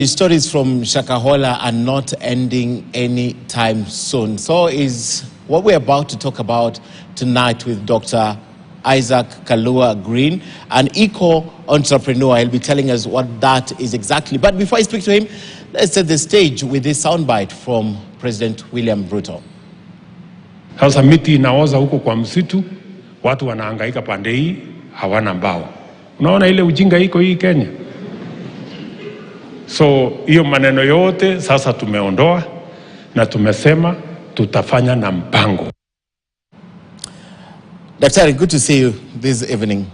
The stories from Shakahola are not ending anytime soon. So is what we're about to talk about tonight with Dr. Isaac Kalua Green, an eco-entrepreneur. He'll be telling us what that is exactly. But before I speak to him, let's set the stage with this soundbite from President William Ruto. Sasa miti inaoza huko kwa msitu, watu wanahangaika pande hii, hawana mbao. Unaona ile ujinga iko hii Kenya? So hiyo maneno yote sasa tumeondoa na tumesema tutafanya na mpango. Daktari, good to see you this evening.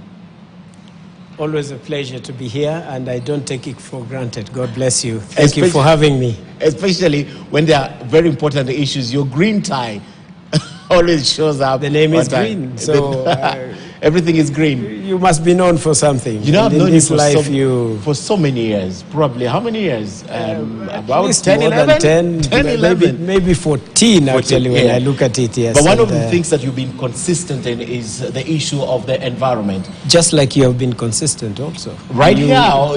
Always a pleasure to be here, and I don't take it for granted. God bless you. Thank you for having me. Especially when there are very important issues. Your green tie always shows up. The name is green, so everything is green. You must be known for something. You know, I've known you for so many years. Probably how many years? About 10, 11? 10, 11. Maybe 14 actually, when I look at it, yes. But one of the things that you've been consistent in is the issue of the environment. Just like you have been consistent also. Right here,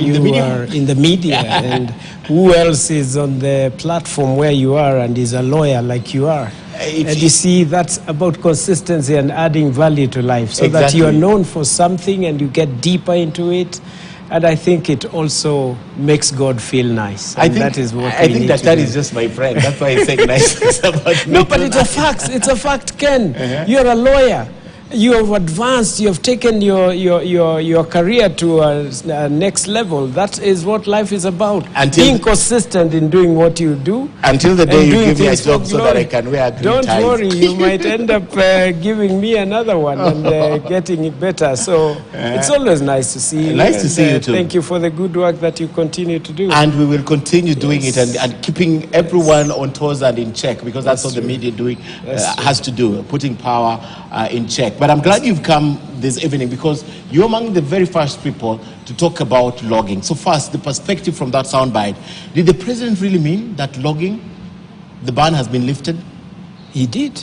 you are in the media. And who else is on the platform where you are and is a lawyer like you are? And you see, that's about consistency and adding value to life, so that you are known for something and you get deeper into it. And I think it also makes God feel nice. And that is what I think that is just my friend. That's why I say nice things about me. No, but it's a fact. It's a fact, Ken. You're a lawyer. You have advanced. You have taken your career to a next level. That is what life is about. Being consistent in doing what you do. Until the day you give me a job so that I can wear green ties. Don't worry, you might end up giving me another one and getting it better. So it's always nice to see you. Nice to see you too. Thank you for the good work that you continue to do. And we will continue doing it and keeping everyone on toes and in check, because that's what the media has to do, putting power in check. But I'm glad you've come this evening, because you're among the very first people to talk about logging. So first, the perspective from that soundbite. Did the president really mean that logging, the ban has been lifted? He did.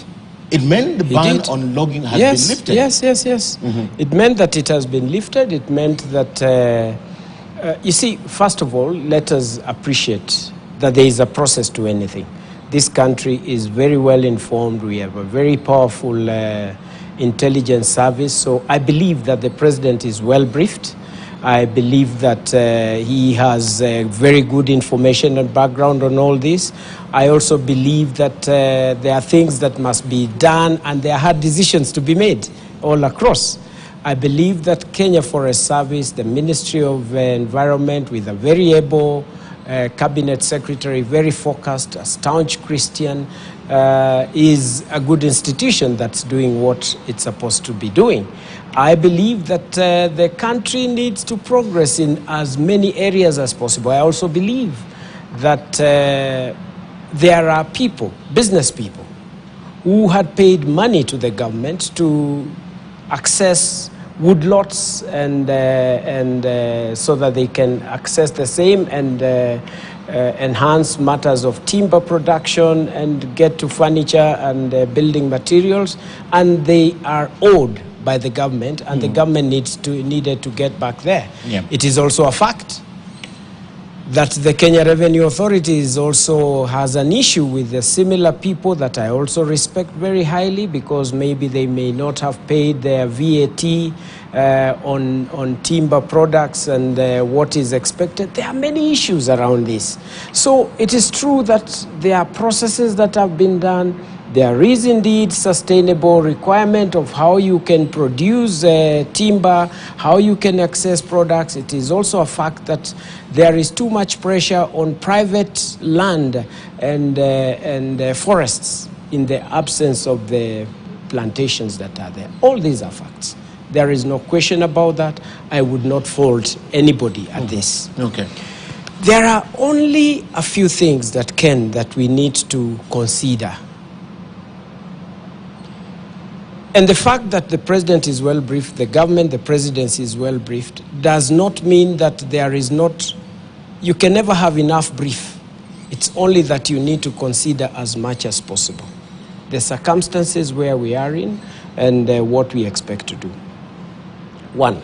It meant the ban on logging has been lifted? Yes. It meant that it has been lifted. It meant that, you see, first of all, let us appreciate that there is a process to anything. This country is very well informed. We have a very powerful intelligence service. So I believe that the president is well briefed. I believe that he has very good information and background on all this. I also believe that there are things that must be done and there are hard decisions to be made all across. I believe that Kenya Forest Service, the Ministry of Environment, with a very able cabinet secretary, very focused, a staunch Christian, is a good institution that's doing what it's supposed to be doing. I believe that the country needs to progress in as many areas as possible. I also believe that there are people, business people, who had paid money to the government to access woodlots and so that they can access the same and enhance matters of timber production and get to furniture and building materials, and they are owed by the government, and the government needed to get back there. It is also a fact that the Kenya Revenue Authority also has an issue with the similar people that I also respect very highly, because maybe they may not have paid their VAT on timber products and what is expected. There are many issues around this. So it is true that there are processes that have been done. There is indeed sustainable requirement of how you can produce timber, how you can access products. It is also a fact that there is too much pressure on private land and forests in the absence of the plantations that are there. All these are facts. There is no question about that. I would not fault anybody at this. Okay. There are only a few things that we need to consider. And the fact that the president is well briefed, the government, the presidency is well briefed, does not mean that there is not, you can never have enough brief. It's only that you need to consider as much as possible the circumstances where we are in and what we expect to do. One,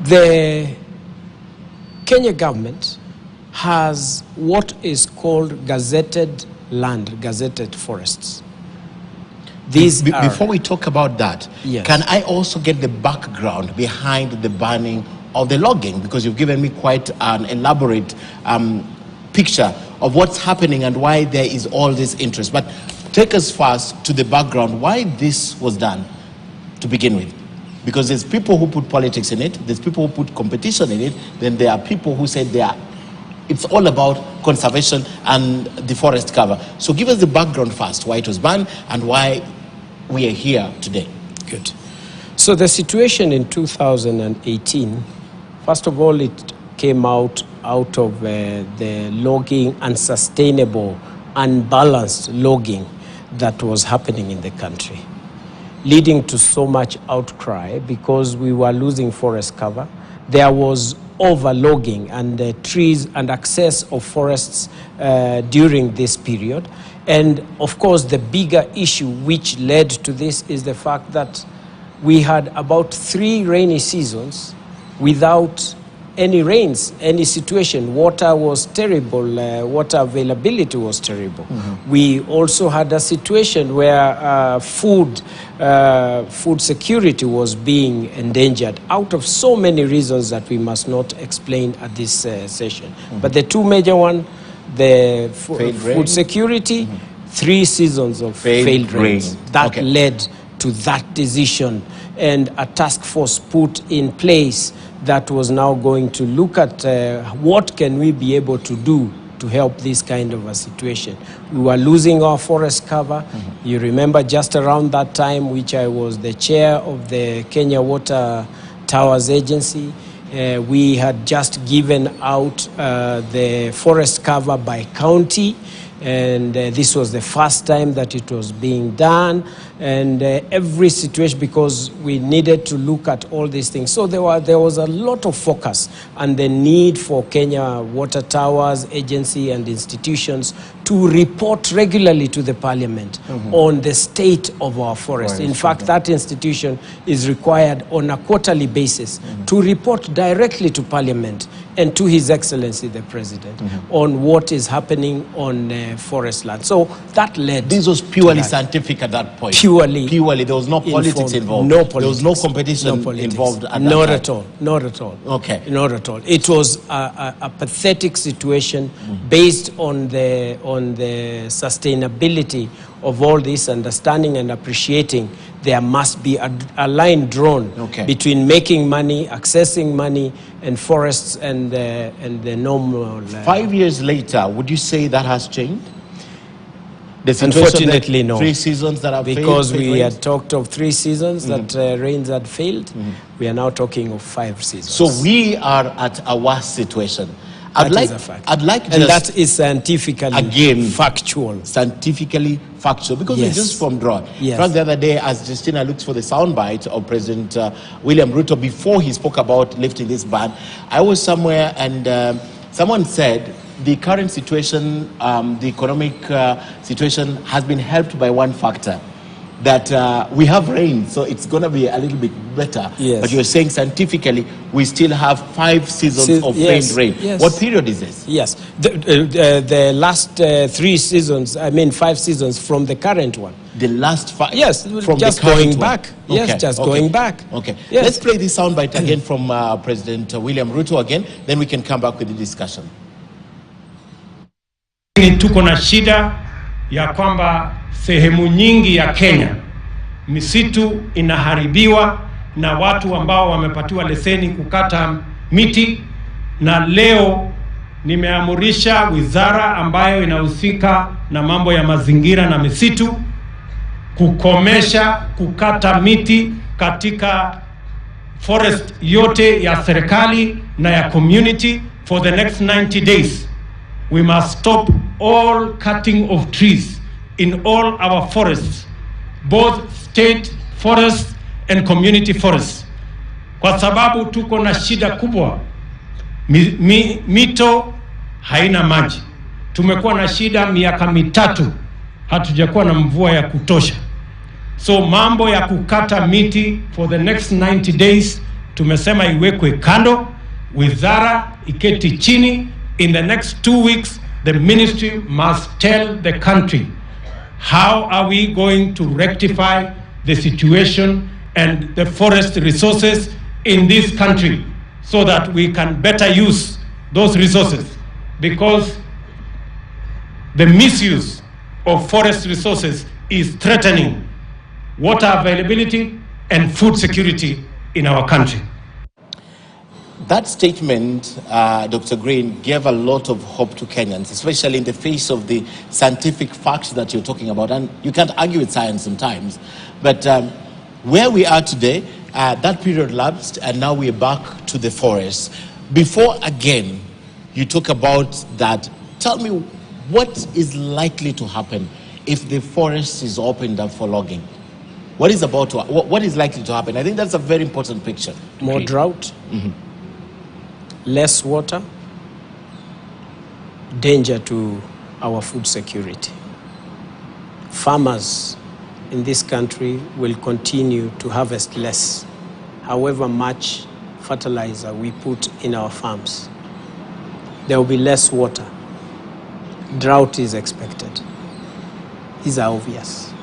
the Kenya government has what is called gazetted land, gazetted forests. Before we talk about that, Yes. can I also get the background behind the banning of the logging? Because you've given me quite an elaborate picture of what's happening and why there is all this interest. But take us first to the background, why this was done to begin with. Because there's people who put politics in it, there's people who put competition in it, then there are people who say it's all about conservation and the forest cover. So give us the background first, why it was banned and why we are here today. Good. So the situation in 2018, first of all, it came out of the logging, unsustainable, unbalanced logging that was happening in the country, leading to so much outcry because we were losing forest cover. There was overlogging and trees and access of forests during this period. And of course, the bigger issue which led to this is the fact that we had about 3 rainy seasons without any rains, any situation. Water was terrible, water availability was terrible. Mm-hmm. We also had a situation where food security was being endangered out of so many reasons that we must not explain at this session. Mm-hmm. But the 2 major ones, the food security, 3 seasons of failed rains. That led to that decision, and a task force put in place that was now going to look at what can we be able to do to help this kind of a situation. We were losing our forest cover. Mm-hmm. You remember just around that time, which I was the chair of the Kenya Water Towers Agency, we had just given out the forest cover by county, and this was the first time that it was being done, and every situation, because we needed to look at all these things. So there was a lot of focus on the need for Kenya Water Towers Agency and institutions to report regularly to the Parliament on the state of our forest. In fact, that institution is required on a quarterly basis to report directly to Parliament and to His Excellency the President on what is happening on forest land. So that led. This was purely scientific at that point. Purely. There was no politics involved. No politics. There was no competition involved at that time. Not at all. Not at all. Okay. Not at all. It was a pathetic situation based on the sustainability of all this, understanding and appreciating. There must be a line drawn between making money, accessing money, and forests and the normal. 5 years later, would you say that has changed? Unfortunately, no. 3 seasons that have failed? Because we had talked of 3 seasons that rains had failed. We are now talking of 5 seasons. So we are at a worse situation. That is a fact. I'd like and that is scientifically factual. Scientifically factual, because we just from drawn. Yes. In fact, the other day, as Justina looked for the soundbite of President William Ruto before he spoke about lifting this ban, I was somewhere and someone said the current situation, the economic situation has been helped by one factor, that we have rain, so it's going to be a little bit better. Yes. But you're saying scientifically we still have 5 seasons of failed rain. Yes. What period is this? Yes, the last 3 seasons, 5 seasons from the current one. The last 5? Yes, from just the current going one. back. Yes, just going back. Okay, yes. Let's play this soundbite again from President William Ruto again, then we can come back with the discussion. Tuko na shida ya kwamba sehemu nyingi ya Kenya misitu inaharibiwa na watu ambao wamepatiwa leseni kukata miti, na leo nimeamurisha wizara ambayo inahusika na mambo ya mazingira na misitu kukomesha kukata miti katika forest yote ya serikali na ya community for the next 90 days. We must stop all cutting of trees in all our forests, both state forests and community forests. Kwa sababu tuko na shida kubwa. Mito haina maji. Tumekuwa na shida miaka 3, hatujakuwa na mvua ya kutosha. So mambo ya kukata miti for the next 90 days tumesema iwekwe kando, wizara iketi chini In the next 2 weeks, the ministry must tell the country how are we going to rectify the situation and the forest resources in this country so that we can better use those resources, because the misuse of forest resources is threatening water availability and food security in our country. That statement, Dr. Green, gave a lot of hope to Kenyans, especially in the face of the scientific facts that you're talking about. And you can't argue with science sometimes. But where we are today, that period lapsed, and now we're back to the forest. Before, again, you talk about that, tell me what is likely to happen if the forest is opened up for logging? What is likely to happen? I think that's a very important picture. More drought. Less water, danger to our food security. Farmers in this country will continue to harvest less, however much fertilizer we put in our farms. There will be less water. Drought is expected. These are obvious.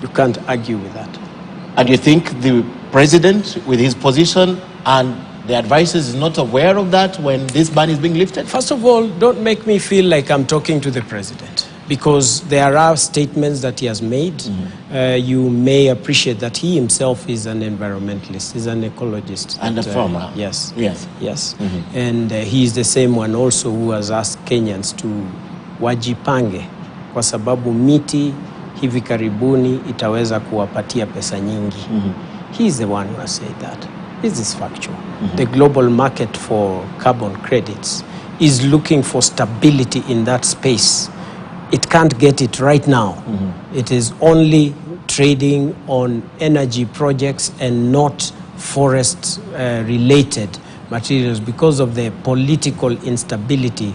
You can't argue with that. And you think the president, with his position and the advisors, is not aware of that when this ban is being lifted? First of all, don't make me feel like I'm talking to the president, because there are statements that he has made. You may appreciate that he himself is an environmentalist, he's an ecologist. And a farmer. Yes. Yes. And he is the same one also who has asked Kenyans to wajipange, kwa sababu miti hivi karibuni itaweza kuwapatia pesa nyingi. He is the one who has said that. This is factual. The global market for carbon credits is looking for stability in that space. It can't get it right now. It is only trading on energy projects and not forest related materials because of the political instability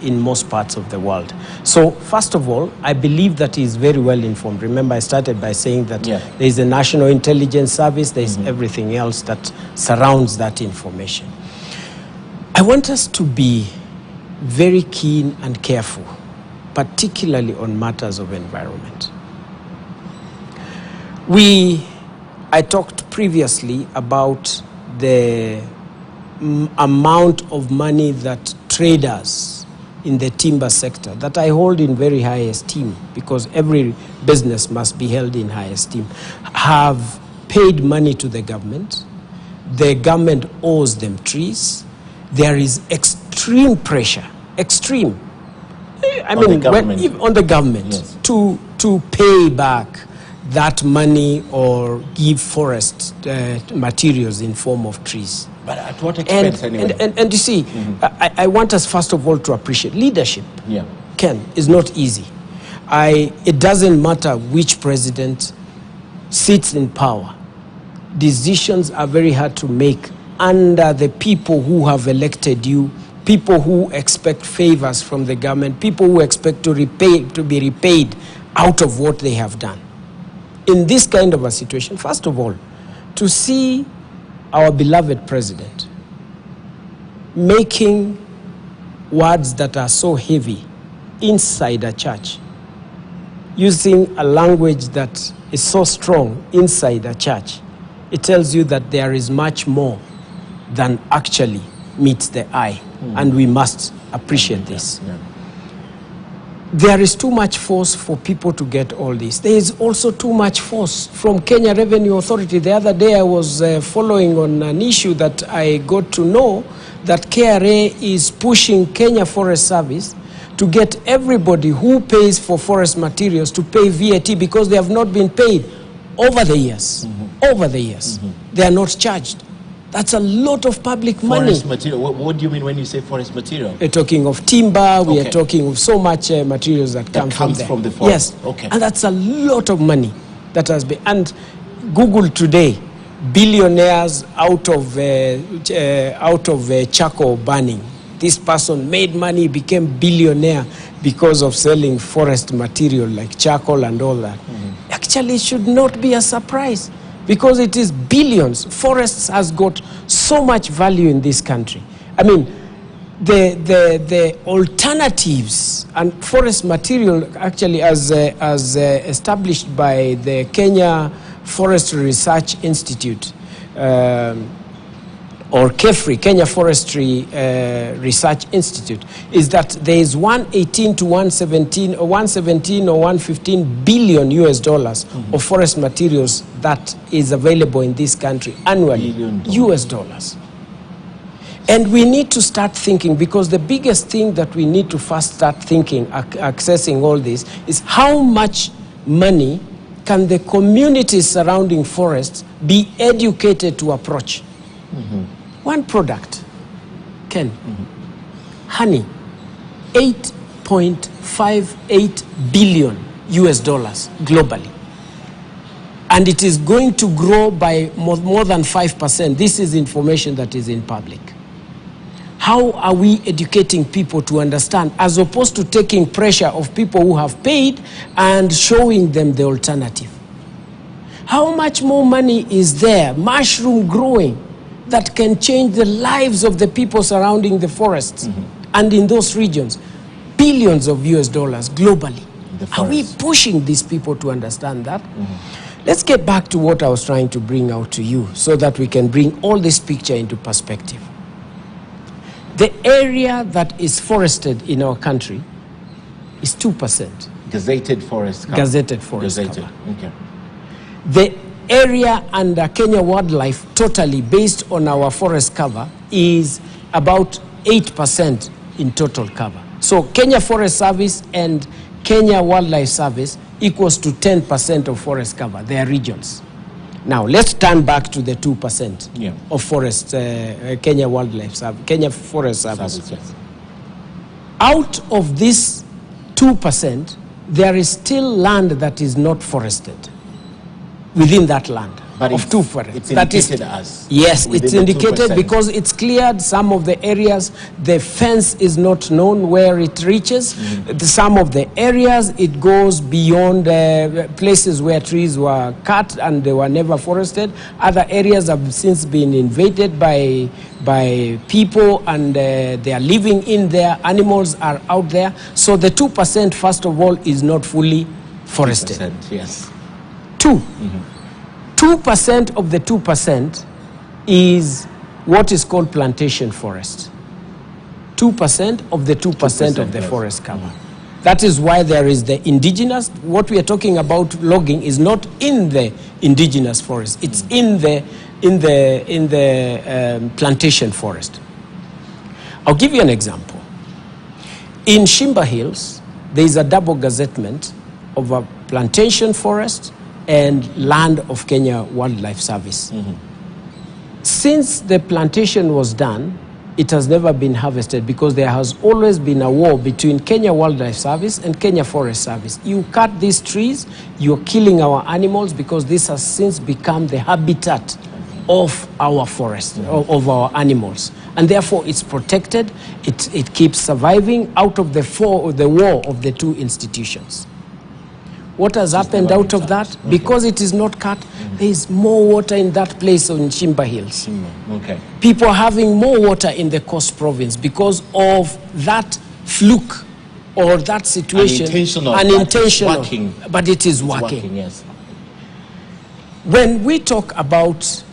in most parts of the world. So first of all, I believe that he is very well informed. Remember, I started by saying that there is a National Intelligence Service, there is everything else that surrounds that information. I want us to be very keen and careful, particularly on matters of environment. I talked previously about the amount of money that traders in the timber sector, that I hold in very high esteem, because every business must be held in high esteem, have paid money to the government. The government owes them trees. There is extreme pressure, extreme. I mean, on the government yes, to pay back that money or give forest materials in form of trees. But at what expense anyway? And you see, I want us first of all to appreciate leadership. Yeah. Ken, is not easy. It doesn't matter which president sits in power. Decisions are very hard to make under the people who have elected you, people who expect favors from the government, people who expect to be repaid out of what they have done. In this kind of a situation, first of all, to see our beloved president making words that are so heavy inside a church, using a language that is so strong inside a church, it tells you that there is much more than actually meets the eye, and we must appreciate this. There is too much force for people to get all this. There is also too much force from Kenya Revenue Authority. The other day I was following on an issue that I got to know that KRA is pushing Kenya Forest Service to get everybody who pays for forest materials to pay VAT, because they have not been paid over the years. Over the years. They are not charged. That's a lot of public money. Forest material. What do you mean when you say forest material? We're talking of timber. We are talking of so much materials that come from there. From the forest. Yes. Okay. And that's a lot of money that has been. And Google today, billionaires out of charcoal burning. This person made money, became billionaire because of selling forest material like charcoal and all that. Actually, it should not be a surprise, because it is billions. Forests has got so much value in this country. I mean, the alternatives and forest material, actually, as established by the Kenya Forestry Research Institute, or KEFRI, Kenya Forestry Research Institute, is that there is 118 to 117 or 117 or 115 billion US dollars of forest materials that is available in this country annually, US dollars. And we need to start thinking, because the biggest thing that we need to first start thinking, accessing all this, is how much money can the communities surrounding forests be educated to approach? One product, Ken, honey, 8.58 billion US dollars globally. And it is going to grow by more than 5%. This is information that is in public. How are we educating people to understand, as opposed to taking pressure of people who have paid and showing them the alternative? How much more money is there, mushroom growing, that can change the lives of the people surrounding the forests and in those regions? Billions of US dollars globally. Are we pushing these people to understand that? Let's get back to what I was trying to bring out to you, so that we can bring all this picture into perspective. The area that is forested in our country is 2%. Gazetted forest cover. Gazetted forest cover. Okay. The area under Kenya Wildlife, totally based on our forest cover, is about 8% in total cover. So Kenya Forest Service and Kenya Wildlife Service equals to 10% of forest cover, their regions. Now, let's turn back to the 2% of forest, Kenya Wildlife Service, Kenya Forest Service. Yes. Out of this 2%, there is still land that is not forested within that land. But of it's indicated as. Yes, it's indicated because it's cleared. Some of the areas, the fence is not known where it reaches. Some of the areas, it goes beyond places where trees were cut and they were never forested. Other areas have since been invaded by people, and they are living in there. Animals are out there. So the 2%, first of all, is not fully forested. 2%, yes. 2% of the 2% is what is called plantation forest. 2% of the 2% of the forest cover. That is why there is the indigenous. What we are talking about logging is not in the indigenous forest. It's in the plantation forest. I'll give you an example. In Shimba Hills, there is a double gazettement of a plantation forest and land of Kenya Wildlife Service. Since the plantation was done, it has never been harvested, because there has always been a war between Kenya Wildlife Service and Kenya Forest Service. You cut these trees, you're killing our animals, because this has since become the habitat of our forest, of our animals. And therefore it's protected, it keeps surviving out of the war of the two institutions. What has happened out of that? Because it is not cut, there is more water in that place on Shimba Hills. People are having more water in the Coast Province because of that fluke or that situation. Unintentional. But it is working. Yes. When we talk about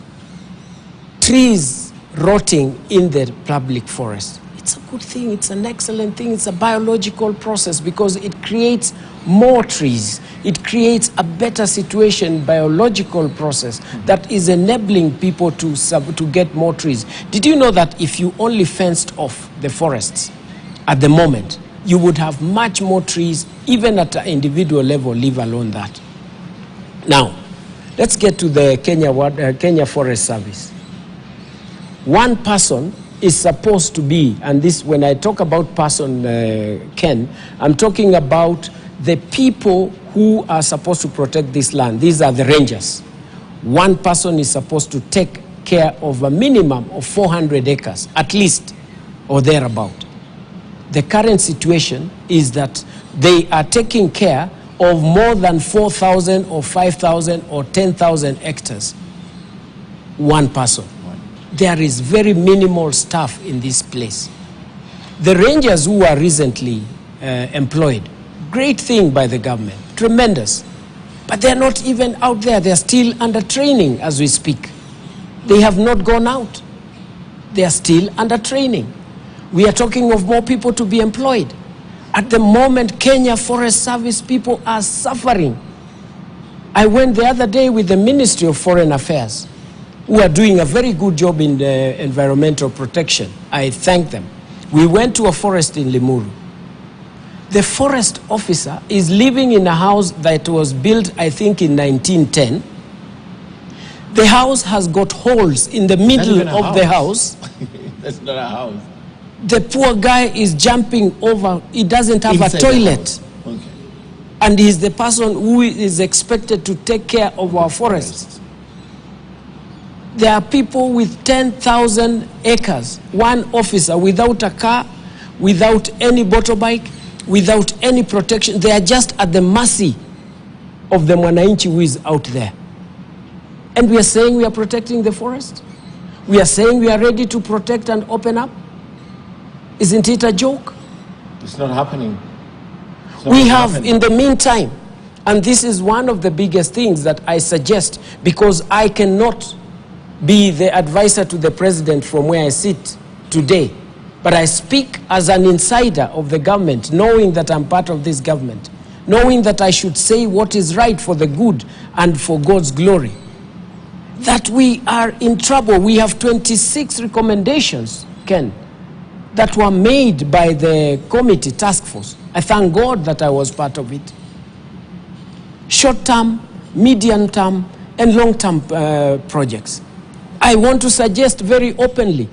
trees rotting in the public forest, it's a good thing, it's an excellent thing, it's a biological process, because it creates more trees. It creates a better situation, biological process that is enabling people to get more trees. Did you know that if you only fenced off the forests at the moment, you would have much more trees, even at an individual level, leave alone that? Now, let's get to the Kenya Forest Service. One person is supposed to be, and this, when I talk about person, Ken, I'm talking about the people who are supposed to protect this land. These are the rangers. One person is supposed to take care of a minimum of 400 acres, at least, or thereabout. The current situation is that they are taking care of more than 4,000 or 5,000 or 10,000 hectares. One person. There is very minimal staff in this place. The rangers who were recently employed, great thing by the government, tremendous. But they're not even out there. They're still under training as we speak. They have not gone out. They are still under training. We are talking of more people to be employed. At the moment, Kenya Forest Service people are suffering. I went the other day with the Ministry of Foreign Affairs, who are doing a very good job in the environmental protection. I thank them. We went to a forest in Limuru. The forest officer is living in a house that was built, I think, in 1910. The house has got holes in the middle of the house. That's not a house. The poor guy is jumping over. He doesn't have Inside a toilet. Okay. And he's the person who is expected to take care of our forests. There are people with 10,000 acres, one officer without a car, without any motorbike, without any protection. They are just at the mercy of the mwananchi who is out there. And we are saying we are protecting the forest? We are saying we are ready to protect and open up? Isn't it a joke? It's not happening. We have, in the meantime, and this is one of the biggest things that I suggest, because I cannot be the advisor to the president from where I sit today, but I speak as an insider of the government, knowing that I'm part of this government, knowing that I should say what is right for the good and for God's glory, that we are in trouble. We have 26 recommendations, Ken, that were made by the committee task force. I thank God that I was part of it. Short-term, medium-term, and long-term projects. I want to suggest very openly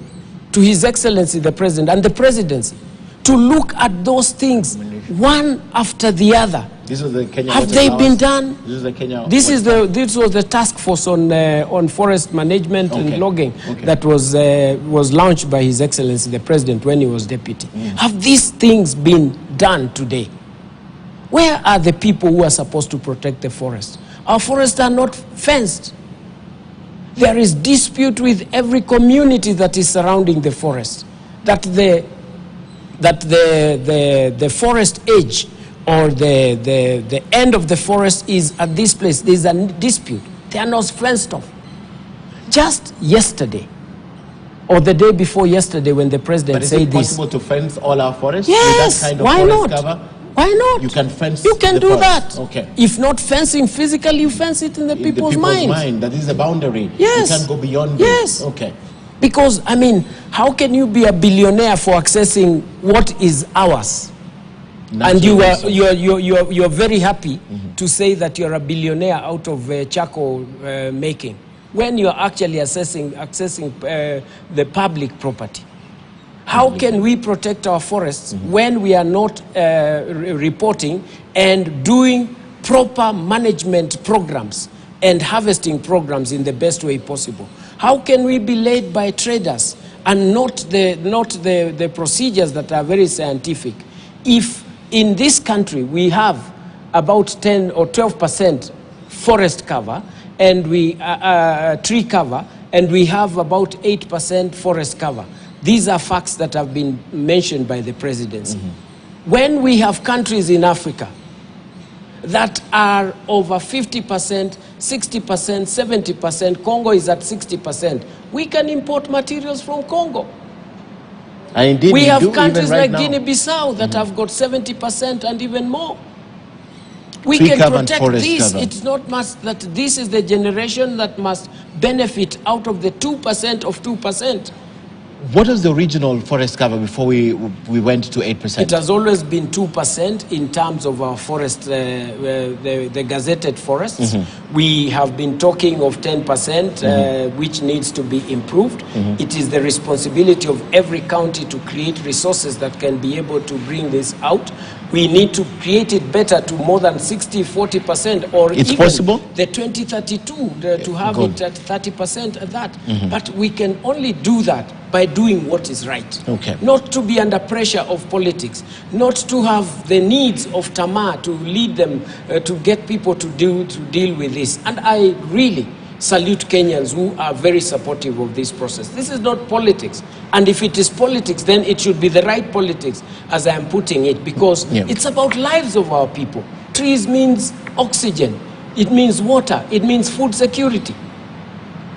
to His Excellency the President and the Presidency to look at those things one after the other. This was the Kenya Have they been done? This is the Kenya. This was the task force on forest management and logging that was launched by His Excellency the President when he was deputy. Have these things been done today? Where are the people who are supposed to protect the forest? Our forests are not fenced. There is dispute with every community that is surrounding the forest, that the forest edge or the end of the forest is at this place. There is a dispute. They are not fenced off. Just yesterday, or the day before yesterday, when the president said this. But is it possible to fence all our forests? Yes, with that kind of why forest not? Cover? Why not? You can fence. You can do forest. that. Okay. If not fencing physically, you fence it in the people's mind. That is a boundary. Yes. You can't go beyond yes. This. Okay. Because, I mean, how can you be a billionaire for accessing what is ours? And you're very happy to say that you're a billionaire out of charcoal making, when you're actually accessing the public property. How can we protect our forests when we are not reporting and doing proper management programs and harvesting programs in the best way possible? How can we be led by traders and not the procedures that are very scientific? If in this country we have about 10 or 12% forest cover and we tree cover, and we have about 8% forest cover. These are facts that have been mentioned by the presidency. When we have countries in Africa that are over 50%, 60%, 70%, Congo is at 60%, we can import materials from Congo. Indeed, we have countries like Guinea-Bissau that have got 70% and even more. We can protect this. It's not must that this is the generation that must benefit out of the 2% of 2%. What was the original forest cover before we went to 8%? It has always been 2% in terms of our forest, the gazetted forests. We have been talking of 10%, which needs to be improved. It is the responsibility of every county to create resources that can be able to bring this out. We need to create it better to more than 60, 40%, or it's even possible? The 2032 to have it at 30% at that. But we can only do that by doing what is right. Not to be under pressure of politics, not to have the needs of Tamar to lead them to get people to deal with this. And I really salute Kenyans who are very supportive of this process. This is not politics. And if it is politics, then it should be the right politics, as I am putting it, because it's about lives of our people. Trees means oxygen. It means water. It means food security.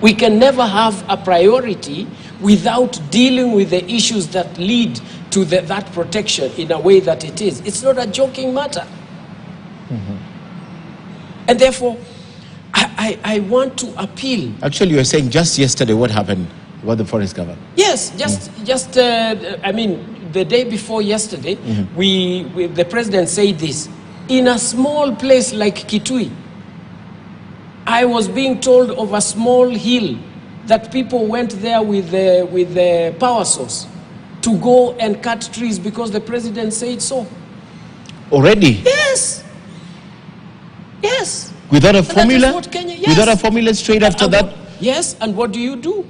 We can never have a priority without dealing with the issues that lead to that protection in a way that it is. It's not a joking matter. And therefore, I want to appeal. Actually, you were saying just yesterday what happened about the forest cover. Yes, I mean, the day before yesterday, the president said this. In a small place like Kitui, I was being told of a small hill that people went there with the power source to go and cut trees because the president said so. Already? Yes. Yes. Without a formula? Yes. Without a formula straight after that? Yes, and what do?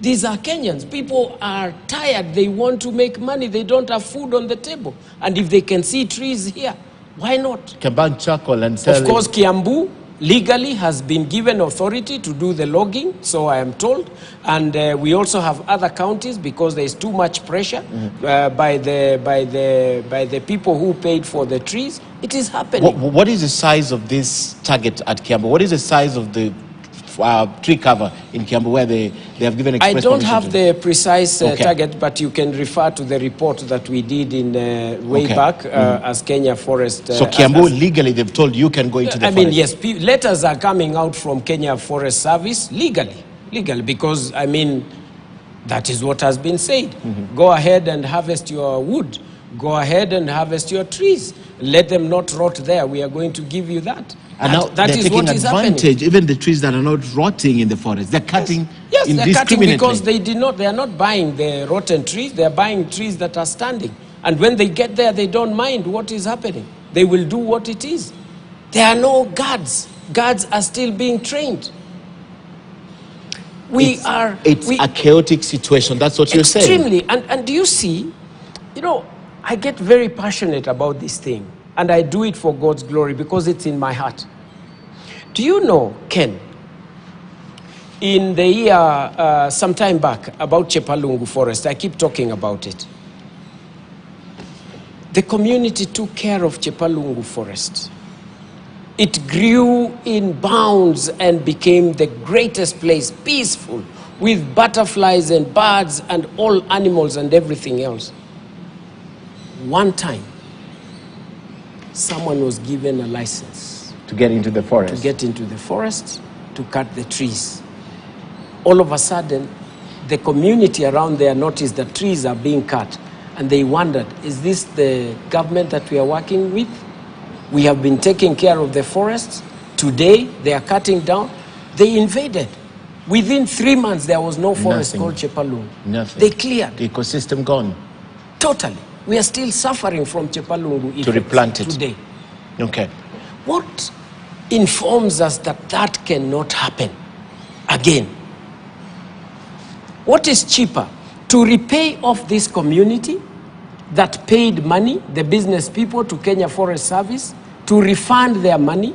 These are Kenyans. People are tired. They want to make money. They don't have food on the table. And if they can see trees here, why not? Can burn charcoal and sell. Of course, Kiambu legally has been given authority to do the logging, so I am told. And we also have other counties because there is too much pressure by the people who paid for the trees. It is happening. What is the size of this target at Kiambu? What is the size of the tree cover in Kiambu where they have given express I don't have to? the precise target, but you can refer to the report that we did in way back as Kenya Forest. So Kiambu, legally, they've told you can go into the forest? I mean, yes, letters are coming out from Kenya Forest Service legally, because, I mean, that is what has been said. Go ahead and harvest your wood. Go ahead and harvest your trees. Let them not rot there. We are going to give you that. And now that they're is taking what is advantage, happening. even the trees that are not rotting in the forest. They're cutting Yes, they're cutting because indiscriminately. they are not buying the rotten trees. They are buying trees that are standing. And when they get there, they don't mind what is happening. They will do what it is. There are no guards. Guards are still being trained. It's a chaotic situation. That's what you're saying. Extremely. And do you see, I get very passionate about this thing. And I do it for God's glory because it's in my heart. Do you know, Ken, in the year some time back about Chepalungu Forest, I keep talking about it. The community took care of Chepalungu Forest. It grew in bounds and became the greatest place, peaceful, with butterflies and birds and all animals and everything else. One time, someone was given a license to get into the forest. To cut the trees. All of a sudden, the community around there noticed that trees are being cut. And they wondered, is this the government that we are working with? We have been taking care of the forests. Today, they are cutting down. They invaded. Within 3 months, there was no forest called Chepalungu. Nothing. They cleared. The ecosystem gone. Totally. We are still suffering from Chepalungu to replant it today. Okay. What informs us that that cannot happen again? What is cheaper? To repay off this community that paid money, the business people, to Kenya Forest Service, to refund their money,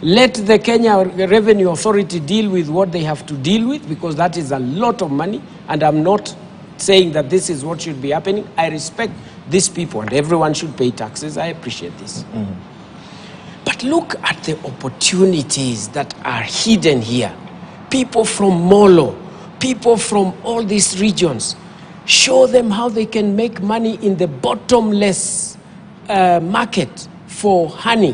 let the Kenya Revenue Authority deal with what they have to deal with, because that is a lot of money, and I'm not saying that this is what should be happening. I respect these people, and everyone should pay taxes. I appreciate this. But look at the opportunities that are hidden here. People from Molo, people from all these regions, show them how they can make money in the bottomless market for honey,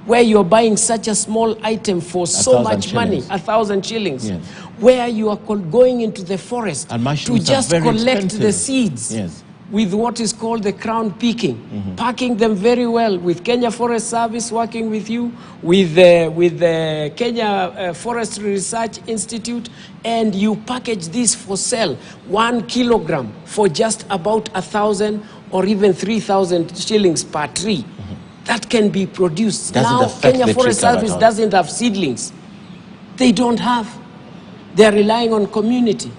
where you're buying such a small item for so much money, 1,000 shillings, yes. Where you are going into the forest to just collect the seeds, yes. With what is called the crown picking, packing them very well with Kenya Forest Service working with you, with the Kenya Forestry Research Institute, and you package this for sale, 1 kilogram for just about 1,000 or even 3,000 shillings per tree. That can be produced. Now Kenya Forest Service doesn't have seedlings. They don't have. They're relying on community.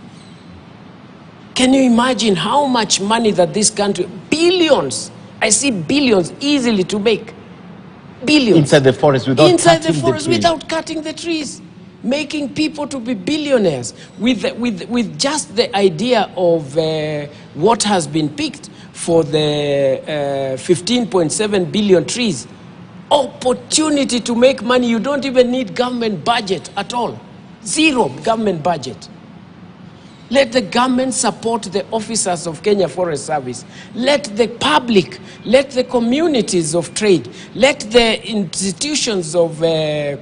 Can you imagine how much money that this country, billions, I see billions easily to make. Billions. Inside the forest without cutting the trees. Without cutting the trees. making people to be billionaires with just the idea of what has been picked for the 15.7 billion trees. Opportunity to make money. You don't even need government budget at all. Zero government budget. Let the government support the officers of Kenya Forest Service. Let the public, let the communities of trade, let the institutions of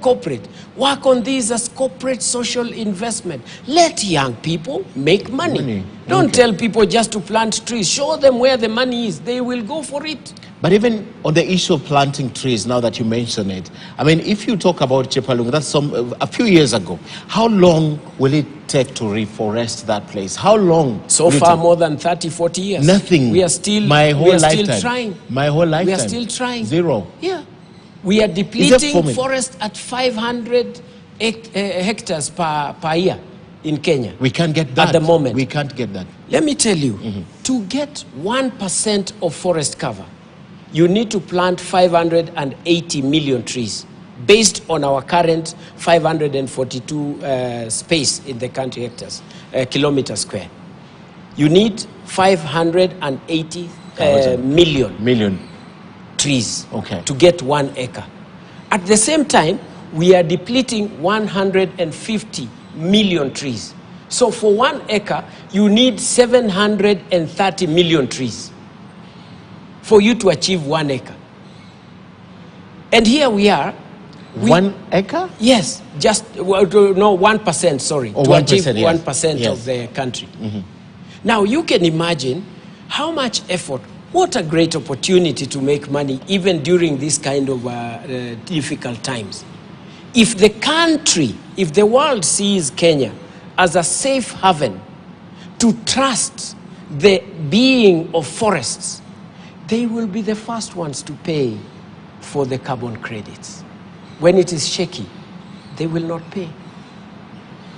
corporate work on these as corporate social investment. Let young people make money. Don't tell people just to plant trees. Show them where the money is. They will go for it. But even on the issue of planting trees, now that you mention it, I mean, if you talk about Chepalungu, that's a few years ago. How long will it take to reforest that place? How long? So far, more than 30, 40 years. Nothing. We are still, my whole lifetime. Still trying. My whole lifetime. We are still trying. Zero. Yeah. We are depleting forest at 500 hectares per year in Kenya. We can't get that. At the moment. We can't get that. Let me tell you, to get 1% of forest cover, you need to plant 580 million trees based on our current 542 space in the country hectares, kilometers square. You need 580 million trees to get 1 acre. At the same time, we are depleting 150 million trees. So for 1 acre, you need 730 million trees for you to achieve 1 acre. And here we are. 1 acre? Yes, just, no, 1%, sorry. Oh, to 1%, achieve yes. 1% of the country. Now, you can imagine how much effort, what a great opportunity to make money even during this kind of difficult times. If the country, if the world sees Kenya as a safe haven to trust the being of forests, they will be the first ones to pay for the carbon credits. When it is shaky, they will not pay.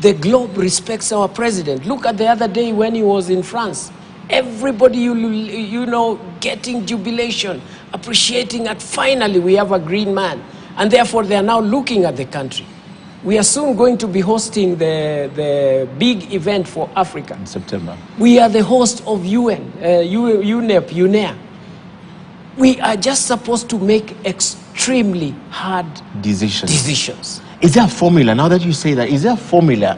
The globe respects our president. Look at the other day when he was in France. Everybody, you know, getting jubilation, appreciating that finally we have a green man. And therefore they are now looking at the country. We are soon going to be hosting the big event for Africa. In September. We are the host of UN, UNEP, UNEA. We are just supposed to make extremely hard decisions. Is there a formula, now that you say that, is there a formula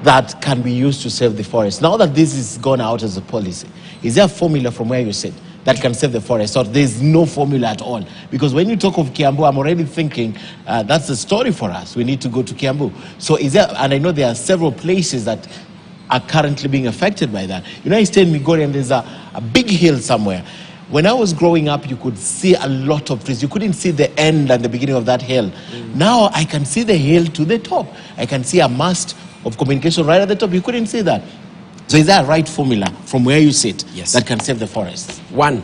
that can be used to save the forest? Now that this is gone out as a policy, is there a formula from where you sit that can save the forest, or there's no formula at all? Because when you talk of Kiambu, I'm already thinking that's the story for us. We need to go to Kiambu. So is there, and I know there are several places that are currently being affected by that. You know, I stay in Migori and there's a big hill somewhere. When I was growing up, you could see a lot of trees. You couldn't see the end and the beginning of that hill. Now I can see the hill to the top. I can see a mast of communication right at the top. You couldn't see that. So is there a right formula from where you sit that can save the forests? One,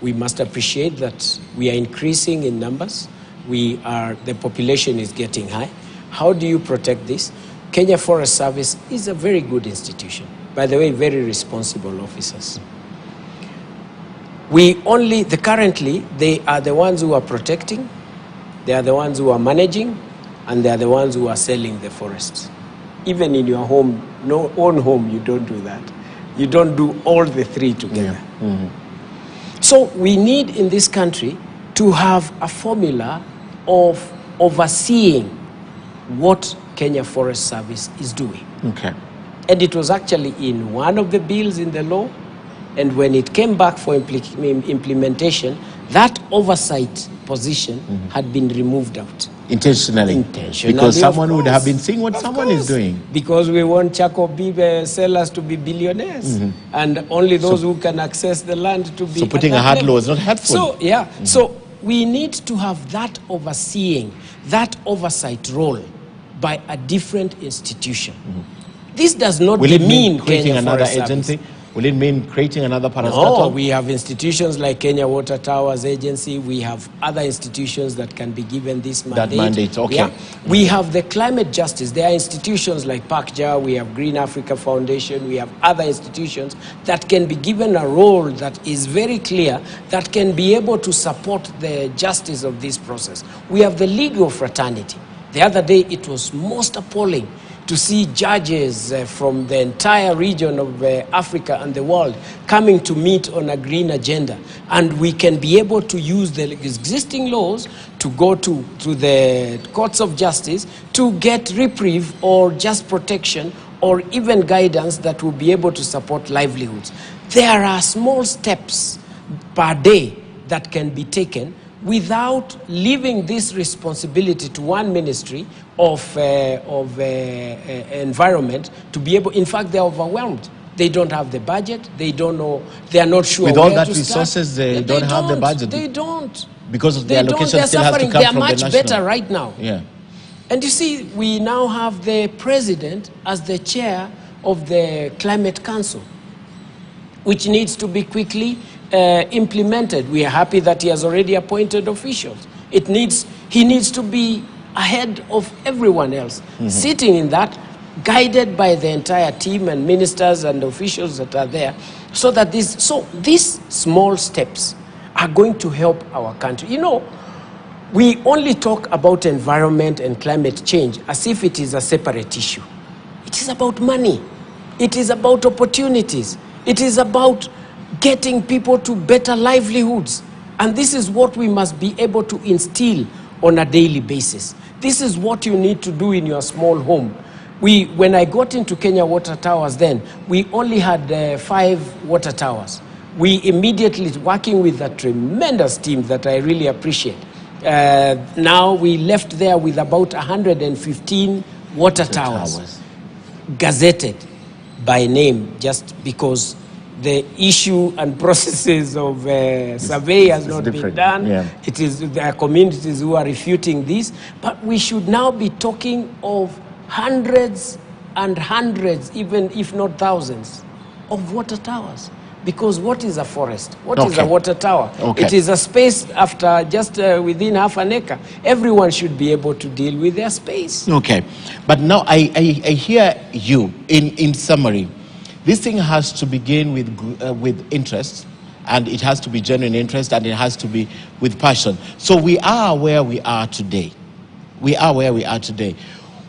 we must appreciate that we are increasing in numbers. The population is getting high. How do you protect this? Kenya Forest Service is a very good institution. By the way, very responsible officers. Currently, they are the ones who are protecting, they are the ones who are managing, and they are the ones who are selling the forests. Even in your home, own home, you don't do that. You don't do all the three together. So we need in this country to have a formula of overseeing what Kenya Forest Service is doing. And it was actually in one of the bills in the law. And when it came back for implementation, that oversight position had been removed out. Intentionally? Because someone would have been seeing what someone is doing. Because we want charcoal sellers to be billionaires. And only those who can access the land to be... So putting a hard law is not helpful. So, so we need to have that overseeing, that oversight role by a different institution. This does not mean creating another agency. Will it mean creating another parastatal? No, we have institutions like Kenya Water Towers Agency. We have other institutions that can be given this mandate. That mandate, okay. Yeah. We have the climate justice. There are institutions like PACJA, we have Green Africa Foundation, we have other institutions that can be given a role that is very clear, that can be able to support the justice of this process. We have the legal fraternity. The other day, it was most appalling to see judges from the entire region of Africa and the world coming to meet on a green agenda. And we can be able to use the existing laws to go to the courts of justice to get reprieve or just protection or even guidance that will be able to support livelihoods. There are small steps per day that can be taken without leaving this responsibility to one ministry of environment to be able. In fact, they're overwhelmed. They don't have the budget. They don't know. They are not sure. With where all that to resources, start. they don't have the budget. They don't. Because of the They don't. allocation They're still has to suffering. come They are from the much national. better right now. Yeah. And you see, we now have the president as the chair of the Climate Council, which needs to be quickly implemented. We are happy that he has already appointed officials. He needs to be ahead of everyone else, sitting in that, guided by the entire team and ministers and officials that are there, so that these small steps are going to help our country. You know, we only talk about environment and climate change as if it is a separate issue. It is about money. It is about opportunities. It is about getting people to better livelihoods. And this is what we must be able to instill on a daily basis. This is what you need to do in your small home. When I got into Kenya Water Towers then, we only had 5 water towers. We immediately, working with a tremendous team that I really appreciate, now we left there with about 115 water towers, gazetted by name, just because the issue and processes of survey has not been done. Yeah. It is there are communities who are refuting this, but we should now be talking of hundreds and hundreds, even if not thousands, of water towers. Because what is a forest? What is a water tower? Okay. It is a space after just within half an acre. Everyone should be able to deal with their space. Okay. But now I hear you in summary. This thing has to begin with interest, and it has to be genuine interest, and it has to be with passion. So we are where we are today. We are where we are today.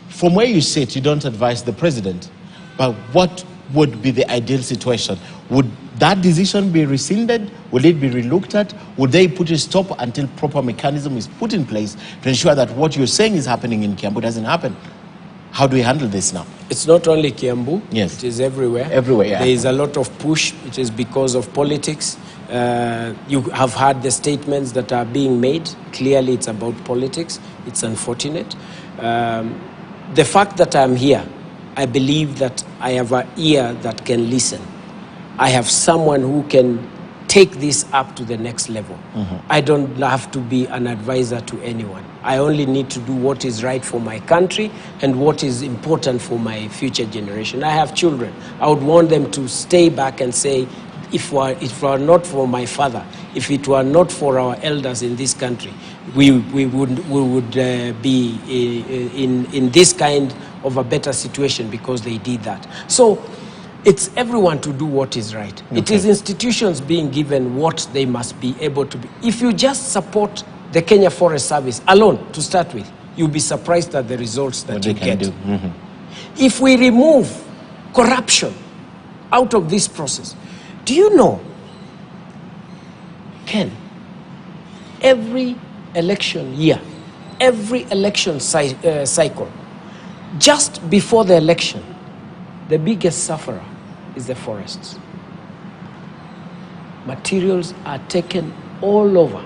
From where you sit, you don't advise the president, but what would be the ideal situation? Would that decision be rescinded? Would it be relooked at? Would they put a stop until proper mechanism is put in place to ensure that what you're saying is happening in Kiambu doesn't happen? How do we handle this now? It's not only Kiambu. Yes. It is everywhere. Everywhere, yeah. There is a lot of push. It is because of politics. You have heard the statements that are being made. Clearly, it's about politics. It's unfortunate. The fact that I'm here, I believe that I have an ear that can listen. I have someone who can take this up to the next level. I don't have to be an advisor to anyone. I only need to do what is right for my country and what is important for my future generation. I have children. I would want them to stay back and say, if it were not for my father, if it were not for our elders in this country, we would be in this kind of a better situation because they did that. So it's everyone to do what is right. Okay. It is institutions being given what they must be able to be. If you just support the Kenya Forest Service alone, to start with, you'll be surprised at the results that you get. If we remove corruption out of this process, do you know, Ken, every election year, every election cycle, just before the election, the biggest sufferer is the forests. Materials are taken all over.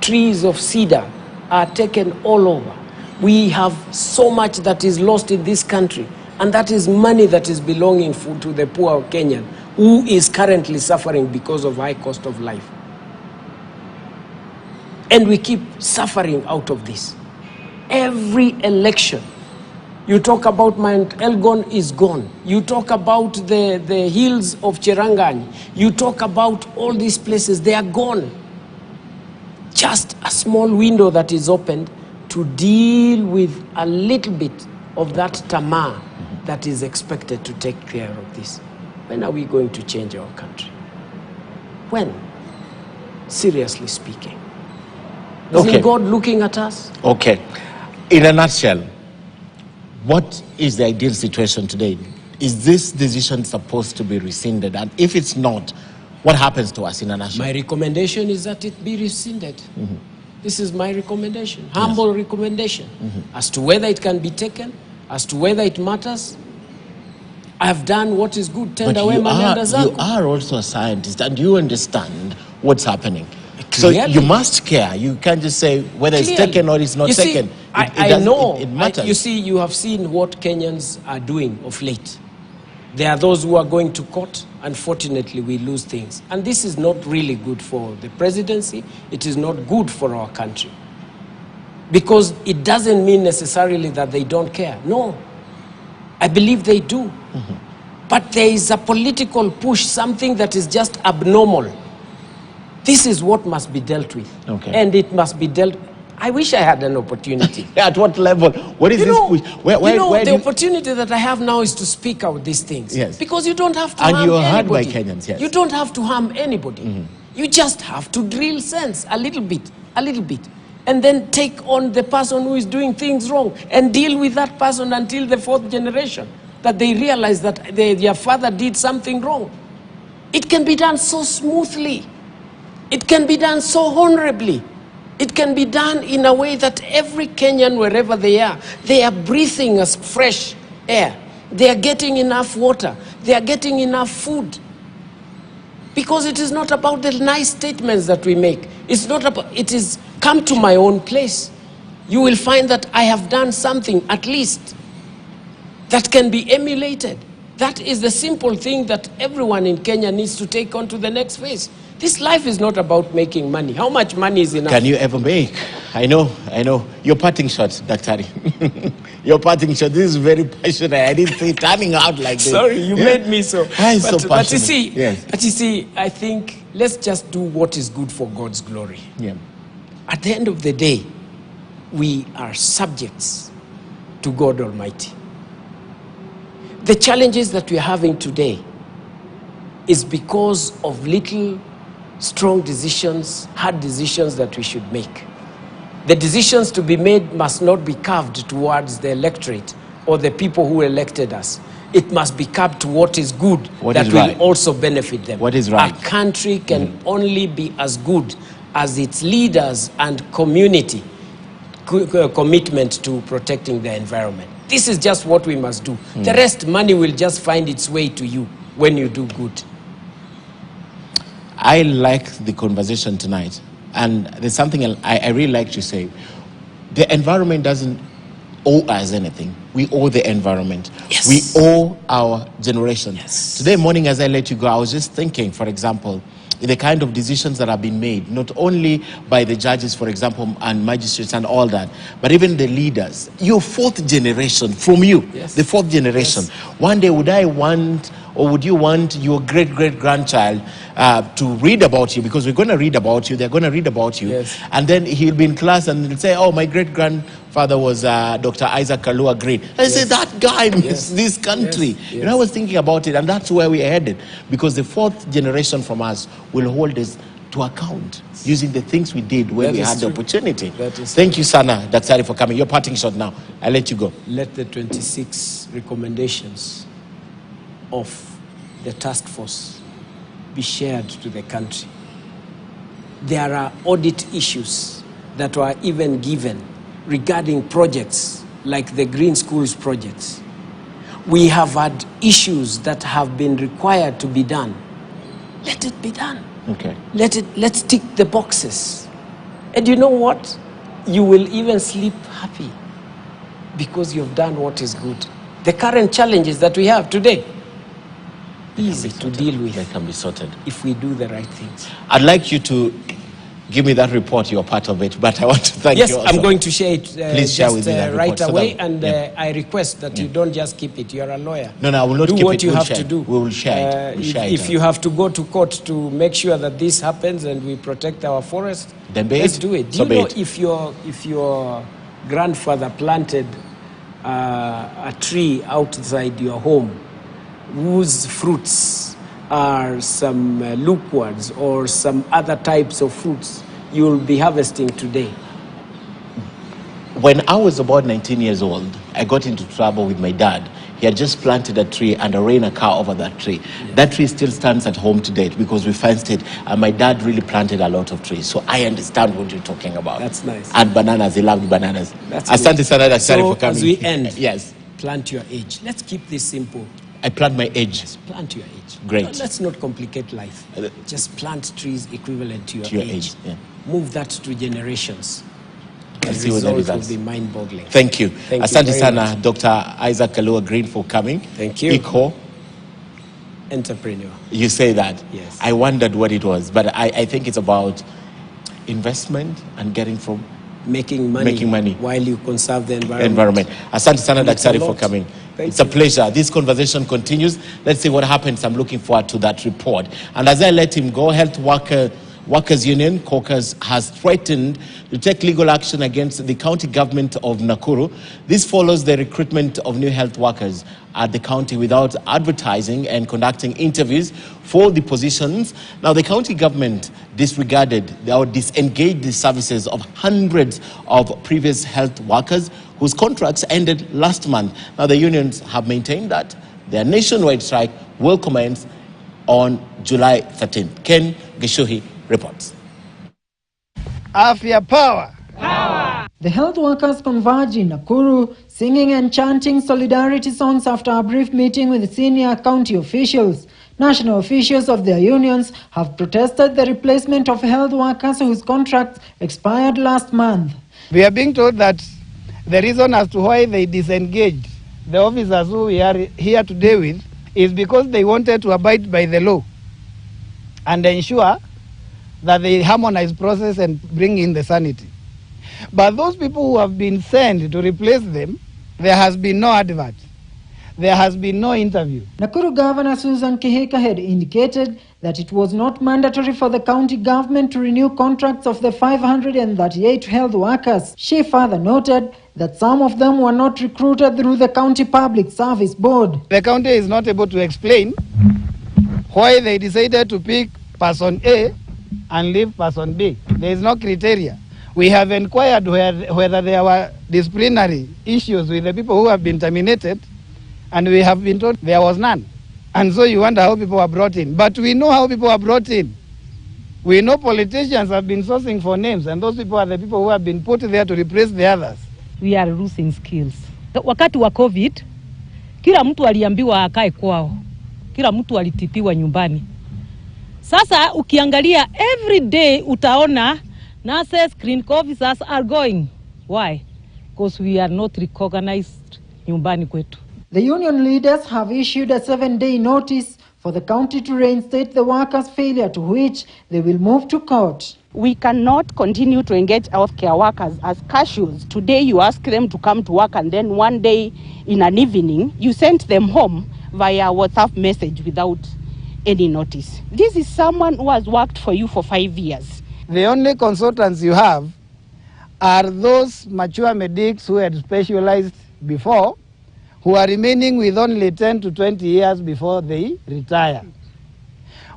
Trees of cedar are taken all over. We have so much that is lost in this country, and that is money that is belonging to the poor Kenyan, who is currently suffering because of high cost of life. And we keep suffering out of this. Every election, you talk about Mount Elgon is gone. You talk about the hills of Cherangani. You talk about all these places, they are gone. Just a small window that is opened to deal with a little bit of that tamaa that is expected to take care of this. When are we going to change our country? When? Seriously speaking. Isn't God looking at us? Okay. In a nutshell, what is the ideal situation today? Is this decision supposed to be rescinded? And if it's not, what happens to us in a nutshell? My recommendation is that it be rescinded. This is my recommendation, humble recommendation. As to whether it can be taken, as to whether it matters, I have done what is good. But you are also a scientist and you understand what's happening. So you must care. You can't just say whether it's taken or it's not taken. I know. It matters. You see, you have seen what Kenyans are doing of late. There are those who are going to court. Unfortunately, we lose things. And this is not really good for the presidency. It is not good for our country. Because it doesn't mean necessarily that they don't care. No. I believe they do. But there is a political push, something that is just abnormal. This is what must be dealt with. Okay. And it must be dealt. I wish I had an opportunity. At what level? What is this push? The opportunity that I have now is to speak out these things. Yes. Because you don't have to harm anybody. And you are heard by Kenyans, yes. You don't have to harm anybody. You just have to drill sense a little bit. And then take on the person who is doing things wrong and deal with that person until the fourth generation, that they realize that their father did something wrong. It can be done so smoothly. It can be done so honorably. It can be done in a way that every Kenyan, wherever they are breathing as fresh air. They are getting enough water. They are getting enough food. Because it is not about the nice statements that we make. It's not about, it is, come to my own place. You will find that I have done something, at least, that can be emulated. That is the simple thing that everyone in Kenya needs to take on to the next phase. This life is not about making money. How much money is enough? Can you ever make? I know. Your parting shot, Daktari. Your parting shot. This is very passionate. I didn't say turning out like this. Sorry, you made me so. So but you see, I think let's just do what is good for God's glory. Yeah. At the end of the day, we are subjects to God Almighty. The challenges that we are having today is because of little strong decisions, hard decisions that we should make. The decisions to be made must not be carved towards the electorate or the people who elected us. It must be carved to what is good, that will also benefit them. What is right? A country can only be as good as its leaders and community commitment to protecting the environment. This is just what we must do. The rest, money will just find its way to you when you do good. I like the conversation tonight. And there's something I really like to say. The environment doesn't owe us anything. We owe the environment. Yes. We owe our generation. Yes. Today morning as I let you go, I was just thinking, for example, the kind of decisions that have been made, not only by the judges, for example, and magistrates and all that, but even the leaders. Your fourth generation, from you, the fourth generation. One day would I want, or would you want your great-great-grandchild to read about you? Because we're going to read about you. They're going to read about you. Yes. And then he'll be in class and he'll say, oh, my great-grandfather was Dr. Isaac Kalua Green. I say, that guy makes this country. Yes. You know, I was thinking about it, and that's where we're headed. Because the fourth generation from us will hold us to account using the things we did when we had the opportunity. Thank you, Sana, Daktari, for coming. Your parting shot now. I'll let you go. Let the 26 recommendations of the task force be shared to the country. There are audit issues that were even given regarding projects like the Green Schools projects. We have had issues that have been required to be done. Let it be done. Okay. Let's tick the boxes. And you know what? You will even sleep happy because you've done what is good. The current challenges that we have today, easy to deal with. They can be sorted if we do the right things. I'd like you to give me that report. You're part of it, but I want to thank you. Yes, I'm going to share it share with me that right report, away, and I request that you don't just keep it. You're a lawyer. No, I will not keep it. Do what you We'll have share to it. do. We will share it. If you have to go to court to make sure that this happens and we protect our forest, then let's do it. Do you know if your grandfather planted a tree outside your home whose fruits are some lookwards or some other types of fruits you will be harvesting today? When I was about 19 years old, I got into trouble with my dad. He had just planted a tree and ran a car over that tree. Yes. That tree still stands at home to date because we fenced it. And my dad really planted a lot of trees. So I understand what you're talking about. That's nice. And bananas, he loved bananas. That's Asante sana daktari so for coming. As we end, yes. Plant your age. Let's keep this simple. I plant my age. Just plant your age. Great. No, let's not complicate life. Just plant trees equivalent to your age. Yeah. Move that to generations. The result will be mind-boggling. Thank you. Asante sana, much. Dr. Isaac Kalua Green, for coming. Thank you. Eco entrepreneur. You say that? Yes. I wondered what it was, but I think it's about investment and getting from making money while you conserve the environment. Asante sana daktari for coming. It's a pleasure. This conversation continues. Let's see what happens. I'm looking forward to that report. And as I let him go, Workers Union, caucus, has threatened to take legal action against the county government of Nakuru. This follows the recruitment of new health workers at the county without advertising and conducting interviews for the positions. Now, the county government disregarded or disengaged the services of hundreds of previous health workers whose contracts ended last month. Now, the unions have maintained that their nationwide strike will commence on July 13th. Ken Geshuhi reports. Afya power. The health workers converged in Nakuru, singing and chanting solidarity songs after a brief meeting with senior county officials. National officials of their unions have protested the replacement of health workers whose contracts expired last month. We are being told that the reason as to why they disengaged the officers who we are here today with is because they wanted to abide by the law and ensure that they harmonize process and bring in the sanity. But those people who have been sent to replace them, there has been no advert. There has been no interview. Nakuru Governor Susan Kihika had indicated that it was not mandatory for the county government to renew contracts of the 538 health workers. She further noted that some of them were not recruited through the County Public Service Board. The county is not able to explain why they decided to pick person A and leave person B. There is no criteria. We have inquired whether there were disciplinary issues with the people who have been terminated, and we have been told there was none. And so you wonder how people are brought in. But we know how people are brought in. We know politicians have been sourcing for names, and those people are the people who have been put there to replace the others. We are losing skills. Wakati wa COVID, kila mtu aliambiwa akae kwao. Kila mtu alitipiwa nyumbani. Sasa ukiangalia every day utaona nurses, clinic officers are going. Why? Because we are not recognized nyumbani kwetu. The union leaders have issued a 7-day notice for the county to reinstate the workers' failure, to which they will move to court. We cannot continue to engage healthcare workers as casuals. Today you ask them to come to work, and then one day in an evening you send them home via WhatsApp message without any notice. This is someone who has worked for you for 5 years. The only consultants you have are those mature medics who had specialized before, who are remaining with only 10 to 20 years before they retire.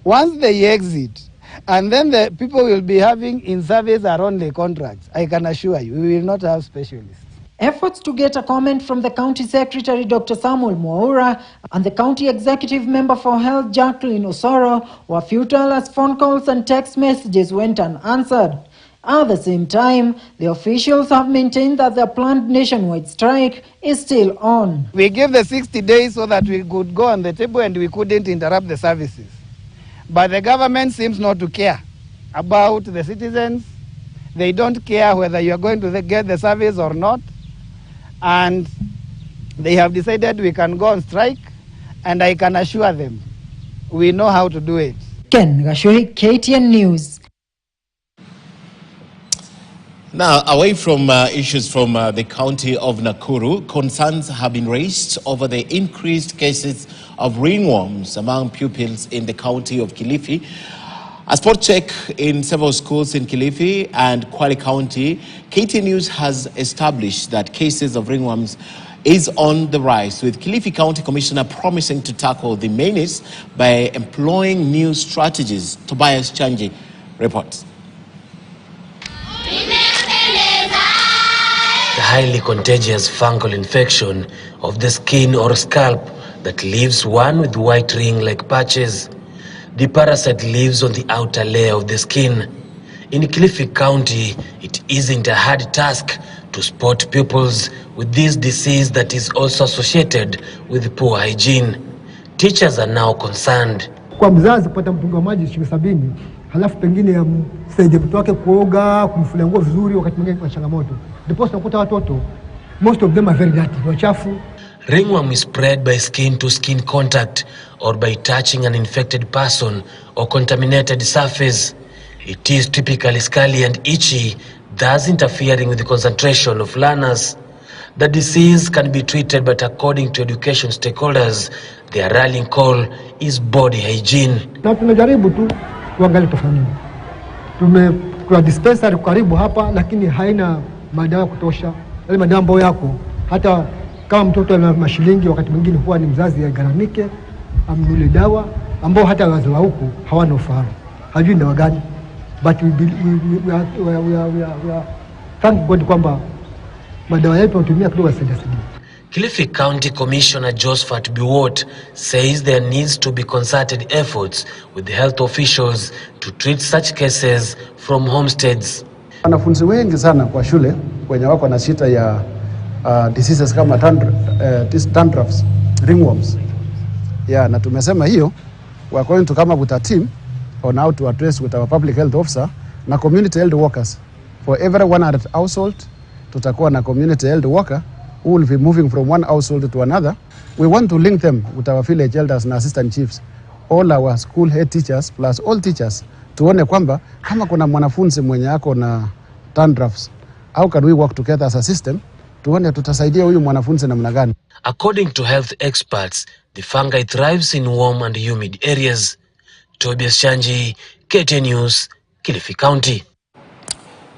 Once they exit, and then the people will be having in service are only contracts, I can assure you, we will not have specialists. Efforts to get a comment from the County Secretary, Dr. Samuel Mwaura, and the County Executive Member for Health, Jacqueline Osoro, were futile as phone calls and text messages went unanswered. At the same time, the officials have maintained that their planned nationwide strike is still on. We gave the 60 days so that we could go on the table and we couldn't interrupt the services. But the government seems not to care about the citizens. They don't care whether you are going to get the service or not. And they have decided we can go on strike, and I can assure them we know how to do it. Ken Gashui, KTN News. Now, away from issues from the county of Nakuru, concerns have been raised over the increased cases of ringworms among pupils in the county of Kilifi. A spot check in several schools in Kilifi and Kwale County, KTN News has established that cases of ringworms is on the rise, with Kilifi County Commissioner promising to tackle the menace by employing new strategies. Tobias Chanji reports. The highly contagious fungal infection of the skin or scalp that leaves one with white ring-like patches. The parasite lives on the outer layer of the skin. In Kilifi County, it isn't a hard task to spot pupils with this disease that is also associated with poor hygiene. Teachers are now concerned. Kwa mzazi kupata mtungi wa maji shilingi 70, halafu pengine msaidie mtoto wake kuoga, kumfulia nguo vizuri, wakati mwingine kwa changamoto. Ndipo tunakuta watoto, most of them are very dirty, wachafu. Ringworm is spread by skin-to-skin contact or by touching an infected person or contaminated surface. It is typically scaly and itchy, thus interfering with the concentration of learners. The disease can be treated, but according to education stakeholders, their rallying call is body hygiene. Na tunajaribu tu kuangalia tofauti. Kuna dispensary karibu hapa, lakini haina madawa kutosha. Yale madawa ambayo yako, hata kama mtoto ana mashilingi, wakati mwingine huwa ni mzazi agaramike amnule dawa ambao hata wazazi wa huku hawana ufahamu, hajui dawa gani. But we thank God kwamba madawa yetu tunatumia kidogo saidia. Kilifi County Commissioner Josephat Biwott says there needs to be concerted efforts with the health officials to treat such cases from homesteads. Wanafunzi wengi sana kwa shule wenye wako na shida ya diseases kama dandruffs, ringworms. Yeah, na tumesema hiyo we are going to come up with a team on how to address with our public health officer na community health workers. For every 100 household, tutakuwa na community health worker who will be moving from one household to another. We want to link them with our village elders and assistant chiefs, all our school head teachers plus all teachers. Tuone kwamba kama kuna mwanafunzi mwenye ako na dandruffs, how can we work together as a system? Tuone tutasaidia huyu mwanafunzi namna gani. According to health experts, the fungi thrives in warm and humid areas. Tobias Shanji, KTN News, Kilifi County.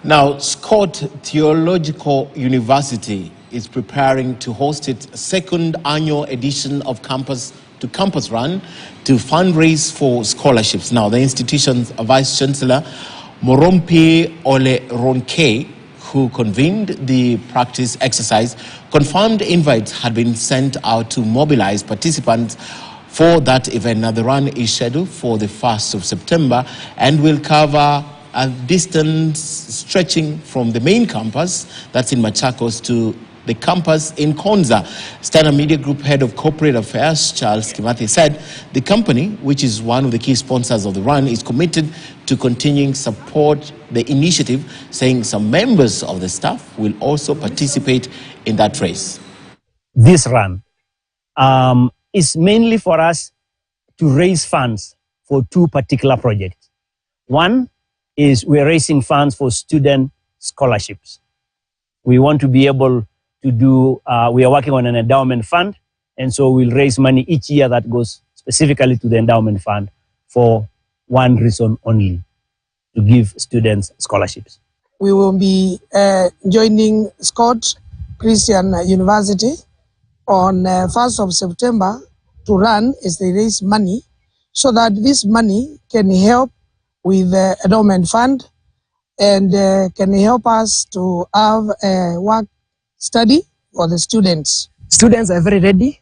Now, Scott Theological University is preparing to host its second annual edition of Campus to Campus Run to fundraise for scholarships. Now, the institution's Vice Chancellor, Morompe Ole Ronke, who convened the practice exercise, confirmed invites had been sent out to mobilize participants for that event. Now, the run is scheduled for the 1st of September and will cover a distance stretching from the main campus, that's in Machakos, to the campus in Konza. Standard Media Group Head of Corporate Affairs, Charles Kimathi, said the company, which is one of the key sponsors of the run, is committed to continuing support the initiative, saying some members of the staff will also participate in that race. This run is mainly for us to raise funds for two particular projects. One is we're raising funds for student scholarships. We want to be able to do, we are working on an endowment fund, and so we'll raise money each year that goes specifically to the endowment fund for one reason only, to give students scholarships. We will be joining Scott Christian University on 1st of September to run as they raise money, so that this money can help with the endowment fund and can help us to have a work study for the students. Students are very ready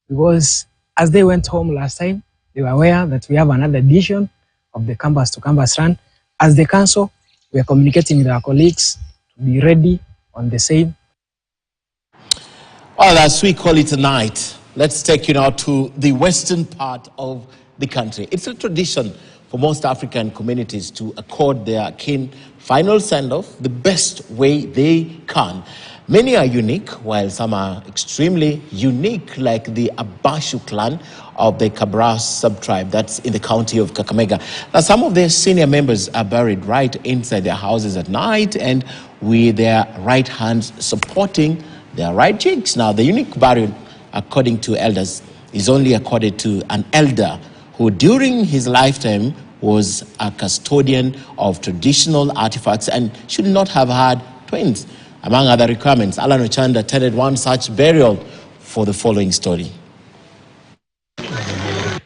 because as they went home last time, they were aware that we have another edition of the Campus to Campus Run. As the council, we are communicating with our colleagues to be ready on the same. Well, as we call it tonight, let's take you now to the western part of the country. It's a tradition for most African communities to accord their kin final send-off the best way they can. Many are unique, while some are extremely unique, like the Abashu clan of the Kabras sub-tribe that's in the county of Kakamega. Now, some of their senior members are buried right inside their houses at night and with their right hands supporting their right cheeks. Now, the unique burial, according to elders, is only accorded to an elder who during his lifetime was a custodian of traditional artifacts and should not have had twins. Among other requirements, Alan Ochanda attended one such burial for the following story.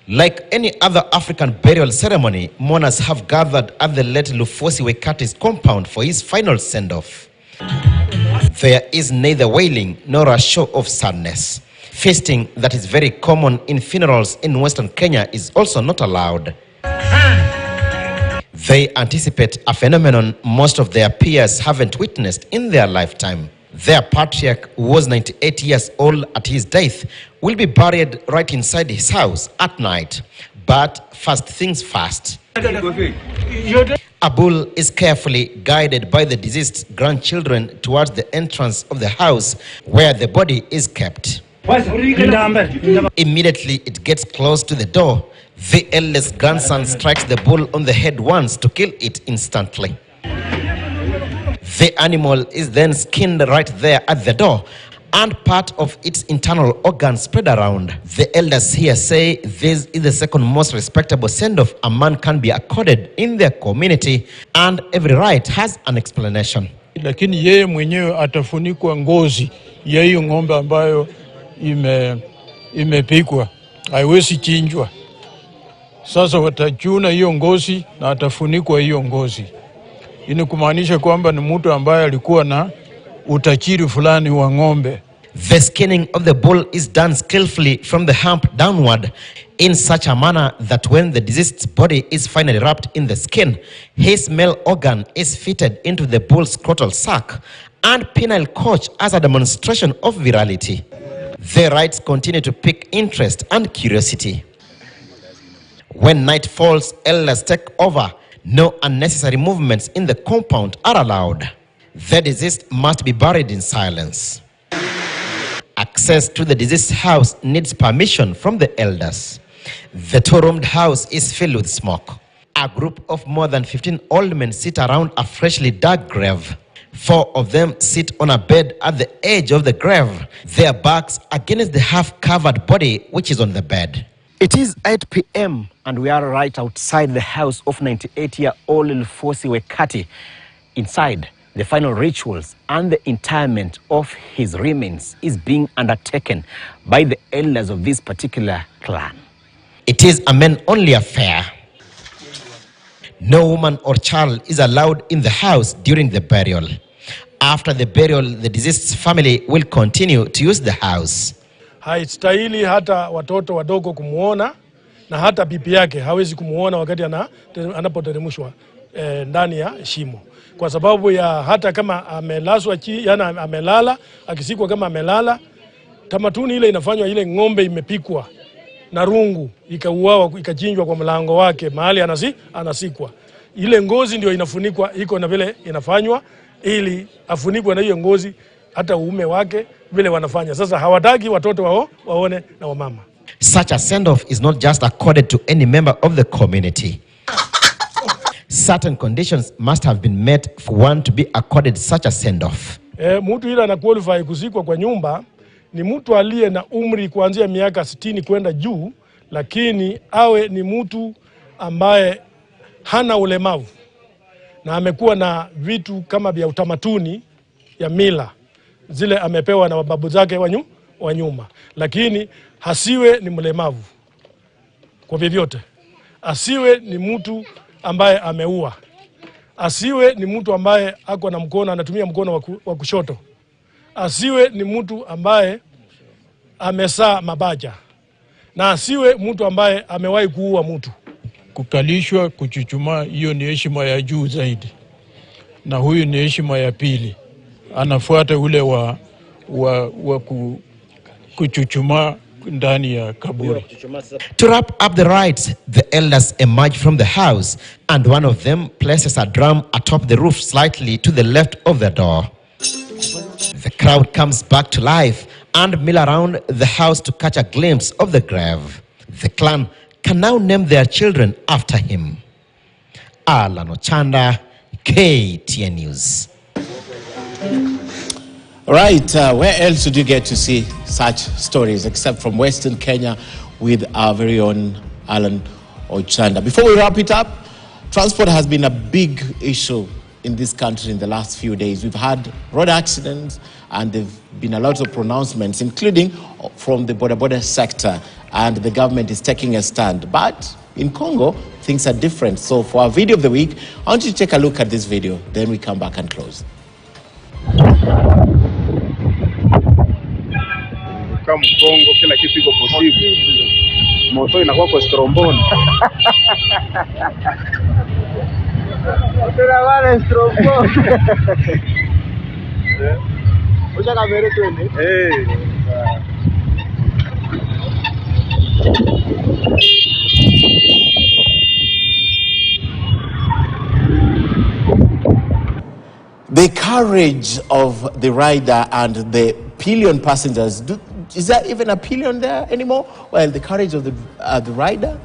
Like any other African burial ceremony, mourners have gathered at the late Lufosi Wekati's compound for his final send-off. There is neither wailing nor a show of sadness. Feasting that is very common in funerals in Western Kenya is also not allowed. They anticipate a phenomenon most of their peers haven't witnessed in their lifetime. Their patriarch, who was 98 years old at his death, will be buried right inside his house at night. But first things first. A bull is carefully guided by the deceased grandchildren towards the entrance of the house where the body is kept. Immediately it gets close to the door, the eldest grandson strikes the bull on the head once to kill it instantly. The animal is then skinned right there at the door, and part of its internal organs spread around. The elders here say this is the second most respectable send-off a man can be accorded in their community, and every rite has an explanation. Lakini yeye mwenyewe atafunikwa ngozi ya hiyo ng'ombe ambayo imepikwa, haiwezi chinjwa. Sasa watachuna hiyo ngozi na atafunikwa hiyo ngozi. Ini kumaanisha kwamba ni mtu ambaye alikuwa na utajiri fulani wa ng'ombe. The skinning of the bull is done skillfully from the hump downward in such a manner that when the deceased's body is finally wrapped in the skin, his male organ is fitted into the bull's scrotal sac and penile couch as a demonstration of virality. The rites continue to pique interest and curiosity. When night falls, elders take over. No unnecessary movements in the compound are allowed. The deceased must be buried in silence. Access to the deceased's house needs permission from the elders. The two-roomed house is filled with smoke. A group of more than 15 old men sit around a freshly dug grave. 4 of them sit on a bed at the edge of the grave, their backs against the half-covered body which is on the bed. It is 8 p.m. and we are right outside the house of 98-year-old Lufosi Wekati. Inside, the final rituals and the interment of his remains is being undertaken by the elders of this particular clan. It is a men-only affair. No woman or child is allowed in the house during the burial. After the burial, the deceased's family will continue to use the house. Haistahili hata watoto wadogo kumuona, na hata bibi yake hawezi kumuona wakati anapoteremshwa ndani ya shimo. Kwa sababu ya hata kama amelazwa yana amelala, akisikwa kama amelala, tamatuni ile inafanywa ile ng'ombe imepikwa na rungu, ikauawa, ikachinjwa kwa mlango wake mahali anasikwa. Ile ngozi ndio inafunikwa, iko na vile inafanywa ili afunikwe na hiyo ngozi hata uume wake vile wanafanya. Sasa hawataki watoto waone na wamama. Such a send-off is not just accorded to any member of the community. Certain conditions must have been met for one to be accorded such a send-off. Mtu ile ana qualify kusikwa kwa nyumba ni mtu aliye na umri kuanzia miaka 60 kwenda juu, lakini awe ni mtu ambaye hana ulemavu na amekuwa na vitu kama vya utamatuni ya mila zile amepewa na babu zake wa nyuma, lakini hasiwe ni mlemavu kwa vyovyote. Asiwe ni mtu ambaye ameua. Asiwe ni mtu ambaye ako na mkono, anatumia mkono wa kushoto. Asiwe ni mtu ambaye amesaa mabaja. Na asiwe mtu ambaye amewahi kuua mtu. Kukalishwa, kuchuchumaa, hiyo ni heshima ya juu zaidi. Na huyu ni heshima ya pili. Anafuata ule wa kuchuchumaa ndani ya kaburi. To wrap up the rites, the elders emerge from the house and one of them places a drum atop the roof slightly to the left of the door. The crowd comes back to life and mill around the house to catch a glimpse of the grave. The clan can now name their children after him. Alan Ochanda, KTN News. Right, where else did you get to see such stories except from Western Kenya with our very own Alan Ochanda? Before we wrap it up, transport has been a big issue in this country in the last few days. We've had road accidents and there have been a lot of pronouncements, including from the border sector, and the government is taking a stand. But in Congo, things are different. So for our video of the week, I want you to take a look at this video, then we come back and close. kama Congo kila kitu iko possible. Moto inakuwa kwa strombone. Tuna wale strombone. Uja kamera twende. The courage of the rider and the pillion passengers, is there even a pillion there anymore? Well, the courage of the rider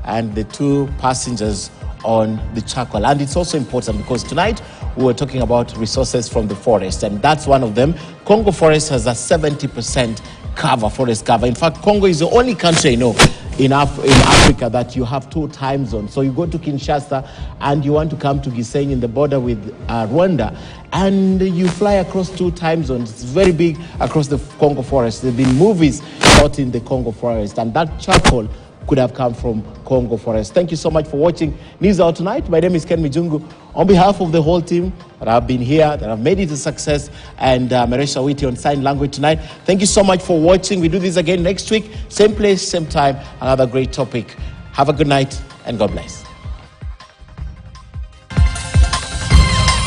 and the 2 passengers on the charcoal. And it's also important because tonight we were talking about resources from the forest, and that's one of them. Congo forest has a 70% cover, forest cover. In fact, Congo is the only country I know in Africa that you have 2 time zones. So you go to Kinshasa and you want to come to Gisenyi in the border with Rwanda, and you fly across 2 time zones. It's very big across the Congo forest. There have been movies shot in the Congo forest, and that charcoal could have come from Congo forest. Thank you so much for watching News Hour tonight. My name is Ken Mijungu. On behalf of the whole team that have been here, that have made it a success, and Maresha Witi on sign language tonight, thank you so much for watching. We do this again next week, same place, same time, another great topic. Have a good night and God bless.